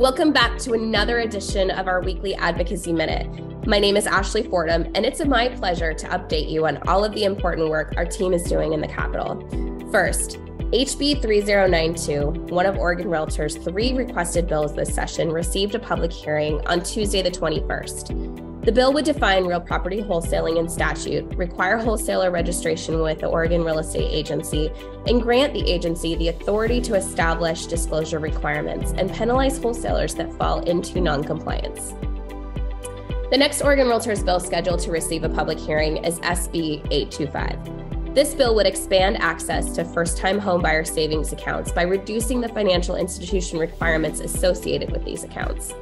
Welcome back to another edition of our weekly Advocacy Minute. My name is Ashley Fordham, and it's my pleasure to update you on all of the important work our team is doing in the Capitol. First, HB 3092, one of Oregon REALTORS' 3 requested bills this session, received a public hearing on Tuesday the 21st. The bill would define real property wholesaling in statute, require wholesaler registration with the Oregon Real Estate Agency, and grant the agency the authority to establish disclosure requirements and penalize wholesalers that fall into noncompliance. The next Oregon REALTORS bill scheduled to receive a public hearing is SB 825. This bill would expand access to first-time homebuyer savings accounts by reducing the financial institution requirements associated with these accounts.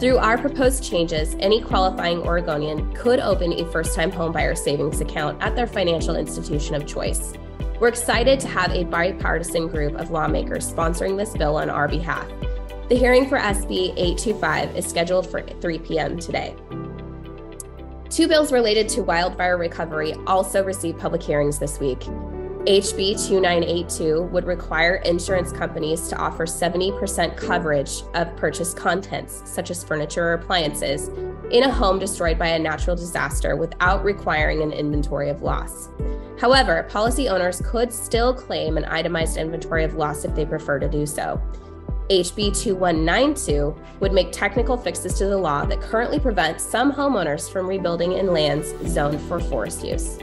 Through our proposed changes, any qualifying Oregonian could open a first-time homebuyer savings account at their financial institution of choice. We're excited to have a bipartisan group of lawmakers sponsoring this bill on our behalf. The hearing for SB 825 is scheduled for 3 p.m. today. 2 bills related to wildfire recovery also received public hearings this week. HB 2982 would require insurance companies to offer 70% coverage of purchased contents, such as furniture or appliances, in a home destroyed by a natural disaster without requiring an inventory of loss. However, policy owners could still claim an itemized inventory of loss if they prefer to do so. HB 2192 would make technical fixes to the law that currently prevent some homeowners from rebuilding in lands zoned for forest use.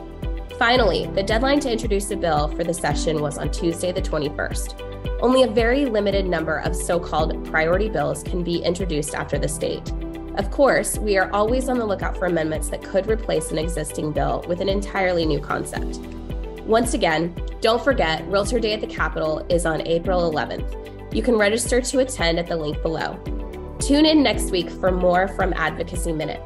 Finally, the deadline to introduce the bill for the session was on Tuesday the 21st. Only a very limited number of so-called priority bills can be introduced after this date. Of course, we are always on the lookout for amendments that could replace an existing bill with an entirely new concept. Once again, don't forget, Realtor Day at the Capitol is on April 11th. You can register to attend at the link below. Tune in next week for more from Advocacy Minute.